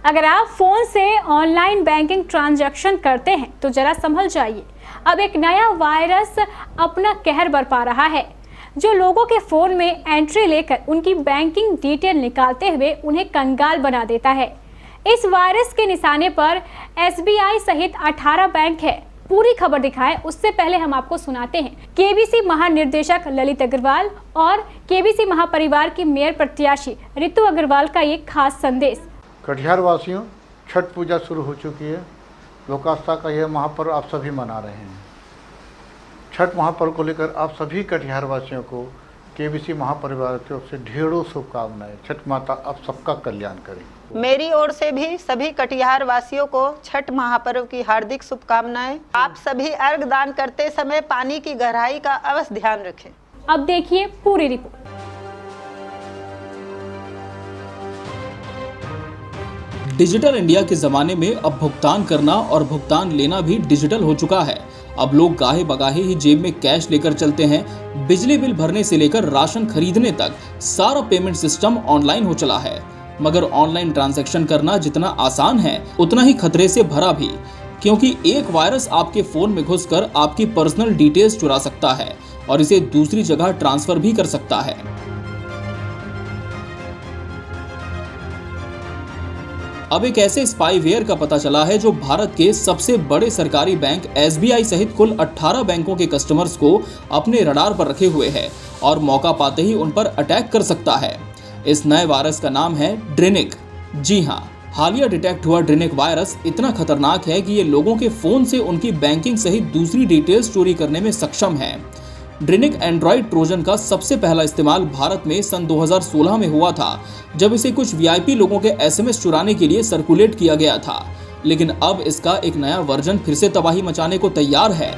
अगर आप फोन से ऑनलाइन बैंकिंग ट्रांजैक्शन करते हैं तो जरा संभल जाइए। अब एक नया वायरस अपना कहर बरपा रहा है, जो लोगों के फोन में एंट्री लेकर उनकी बैंकिंग डिटेल निकालते हुए उन्हें कंगाल बना देता है। इस वायरस के निशाने पर SBI सहित 18 बैंक है। पूरी खबर दिखाएं उससे पहले हम आपको सुनाते हैं KBC महानिर्देशक ललित अग्रवाल और KBC महापरिवार की मेयर प्रत्याशी रितु अग्रवाल का एक खास संदेश। कटिहार वासियों, छठ पूजा शुरू हो चुकी है। लोकास्था का यह महापर्व आप सभी मना रहे हैं। छठ महापर्व को लेकर आप सभी कटिहार वासियों को KBC महापरिवार की ओर से ढेरों शुभकामनाएं। छठ माता आप सबका कल्याण करें। मेरी ओर से भी सभी कटिहार वासियों को छठ महापर्व की हार्दिक शुभकामनाएं। आप सभी अर्घ दान करते समय पानी की गहराई का अवश्य ध्यान रखें। अब देखिए पूरी रिपोर्ट। डिजिटल इंडिया के जमाने में अब भुगतान करना और भुगतान लेना भी डिजिटल हो चुका है। अब लोग गाहे बगाहे ही जेब में कैश लेकर चलते हैं। बिजली बिल भरने से लेकर राशन खरीदने तक सारा पेमेंट सिस्टम ऑनलाइन हो चला है। मगर ऑनलाइन ट्रांजैक्शन करना जितना आसान है उतना ही खतरे से भरा भी, क्योंकि एक वायरस आपके फोन में घुसकर आपकी पर्सनल डिटेल्स चुरा सकता है और इसे दूसरी जगह ट्रांसफर भी कर सकता है। अब एक ऐसे स्पाईवेयर का पता चला है जो भारत के सबसे बड़े सरकारी बैंक SBI सहित कुल 18 बैंकों के कस्टमर्स को अपने रडार पर रखे हुए है और मौका पाते ही उन पर अटैक कर सकता है। इस नए वायरस का नाम है ड्रिनिक। जी हाँ, हालिया डिटेक्ट हुआ ड्रिनिक वायरस इतना खतरनाक है कि ये लोगों के फोन से उनकी बैंकिंग सहित दूसरी डिटेल्स चोरी करने में सक्षम है। ड्रिनिक एंड्रॉइड ट्रोजन का सबसे पहला इस्तेमाल भारत में सन 2016 में हुआ था, जब इसे कुछ VIP लोगों के SMS चुराने के लिए सर्कुलेट किया गया था। लेकिन अब इसका एक नया वर्जन फिर से तबाही मचाने को तैयार है।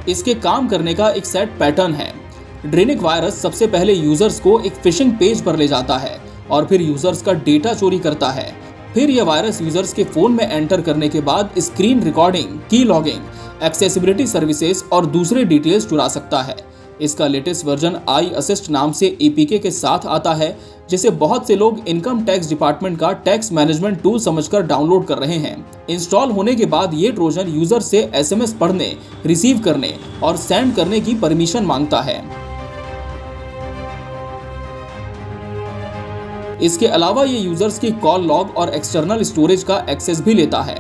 इसके काम करने का एक सेट पैटर्न है। ड्रिनिक वायरस सबसे पहले यूजर्स को एक फिशिंग पेज पर ले जाता है और फिर यूजर्स का डेटा चोरी करता है। फिर यह वायरस यूजर्स के फोन में एंटर करने के बाद स्क्रीन रिकॉर्डिंग, की लॉगिंग, एक्सेसिबिलिटी सर्विसेज और दूसरे डिटेल्स चुरा सकता है। इसका लेटेस्ट वर्जन iAssist नाम से APK के साथ आता है, जिसे बहुत से लोग इनकम टैक्स डिपार्टमेंट का टैक्स मैनेजमेंट टूल समझकर डाउनलोड कर रहे हैं। इंस्टॉल होने के बाद ये ट्रोजन यूजर से SMS पढ़ने, रिसीव करने और सेंड करने की परमिशन मांगता है। इसके अलावा ये यूजर्स की कॉल लॉग और एक्सटर्नल स्टोरेज का एक्सेस भी लेता है।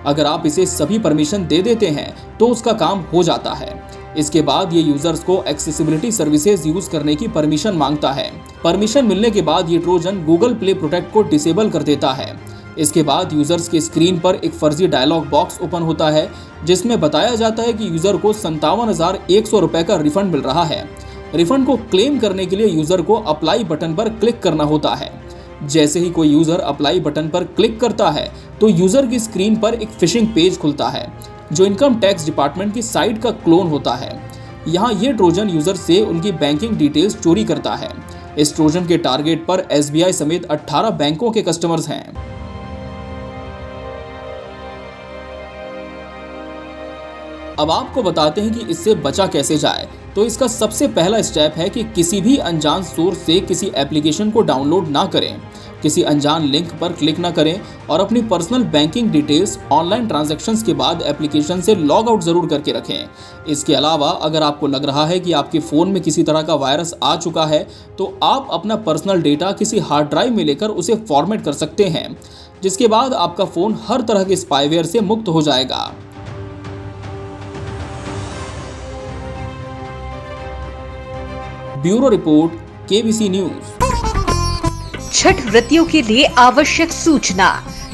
अगर आप इसे सभी परमिशन दे देते हैं तो उसका काम हो जाता है। इसके बाद ये यूजर्स को एक्सेसिबिलिटी सर्विसेज यूज करने की परमिशन मांगता है। परमिशन मिलने के बाद ये ट्रोजन गूगल प्ले प्रोटेक्ट को डिसेबल कर देता है। इसके बाद यूजर्स के स्क्रीन पर एक फर्जी डायलॉग बॉक्स ओपन होता है, जिसमें बताया जाता है कि यूजर को 57,100 रुपए का रिफंड मिल रहा है। रिफंड को क्लेम करने के लिए यूजर को अप्लाई बटन पर क्लिक करना होता है। जैसे ही कोई यूजर अप्लाई बटन पर क्लिक करता है तो यूजर की स्क्रीन पर एक फिशिंग पेज खुलता है, जो इनकम टैक्स डिपार्टमेंट की साइट का क्लोन होता है। यहाँ ये ट्रोजन यूजर से उनकी बैंकिंग डिटेल्स चोरी करता है। इस ट्रोजन के टारगेट पर SBI समेत 18 बैंकों के कस्टमर्स हैं। अब आपको बताते हैं कि इससे बचा कैसे जाए। तो इसका सबसे पहला स्टेप है कि किसी भी अनजान सोर्स से किसी एप्लीकेशन को डाउनलोड ना करें, किसी अनजान लिंक पर क्लिक ना करें और अपनी personal banking details online transactions के बाद एप्लीकेशन से लॉग आउट जरूर करके रखें। इसके अलावा अगर आपको लग रहा है कि आपके फ़ोन में किसी तरह का वायरस आ चुका है तो आप अपना पर्सनल डेटा किसी हार्ड ड्राइव में लेकर उसे फॉर्मेट कर सकते हैं, जिसके बाद आपका फ़ोन हर तरह के स्पाईवेयर से मुक्त हो जाएगा। Bureau report, KBC news. Chhath व्रतियों के लिए आवश्यक सूचना।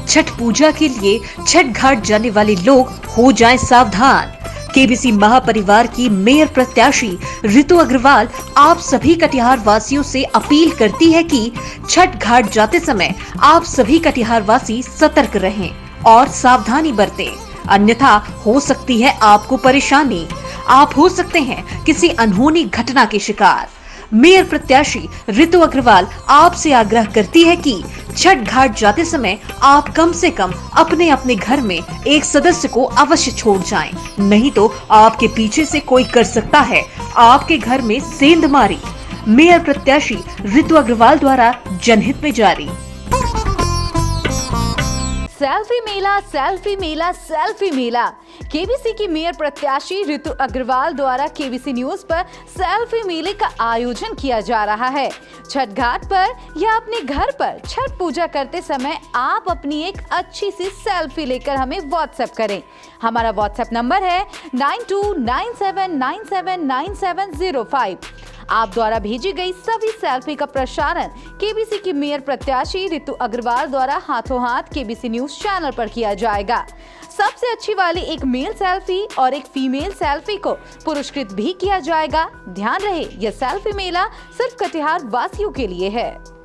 छठ पूजा के लिए छठ घाट जाने वाले लोग हो जाएं सावधान। KBC महापरिवार की मेयर प्रत्याशी रितु अग्रवाल आप सभी कटिहार वासियों से अपील करती है कि छठ घाट जाते समय आप सभी कटिहार वासी सतर्क रहें और सावधानी बरतें, अन्यथा हो सकती है आपको परेशानी। आप हो सकते हैं किसी अनहोनी घटना के शिकार। मेयर प्रत्याशी रितु अग्रवाल आपसे आग्रह करती है कि छठ घाट जाते समय आप कम से कम अपने अपने घर में एक सदस्य को अवश्य छोड़ जाएं, नहीं तो आपके पीछे से कोई कर सकता है आपके घर में सेंधमारी। मेयर प्रत्याशी ऋतु अग्रवाल द्वारा जनहित में जारी। सेल्फी मेला, सेल्फी मेला, सेल्फी मेला। केबीसी की मेयर प्रत्याशी ऋतु अग्रवाल द्वारा केबीसी न्यूज पर सेल्फी मेले का आयोजन किया जा रहा है। छठ घाट पर या अपने घर पर छठ पूजा करते समय आप अपनी एक अच्छी सी सेल्फी लेकर हमें व्हाट्सएप करें। हमारा व्हाट्सएप नंबर है 9297979705। आप द्वारा भेजी गई सभी सेल्फी का प्रसारण केबीसी की मेयर प्रत्याशी ऋतु अग्रवाल द्वारा हाथों हाथ केबीसी न्यूज चैनल पर किया जाएगा। सबसे अच्छी वाली एक मेल सेल्फी और एक फीमेल सेल्फी को पुरस्कृत भी किया जाएगा। ध्यान रहे, यह सेल्फी मेला सिर्फ कटिहार वासियों के लिए है।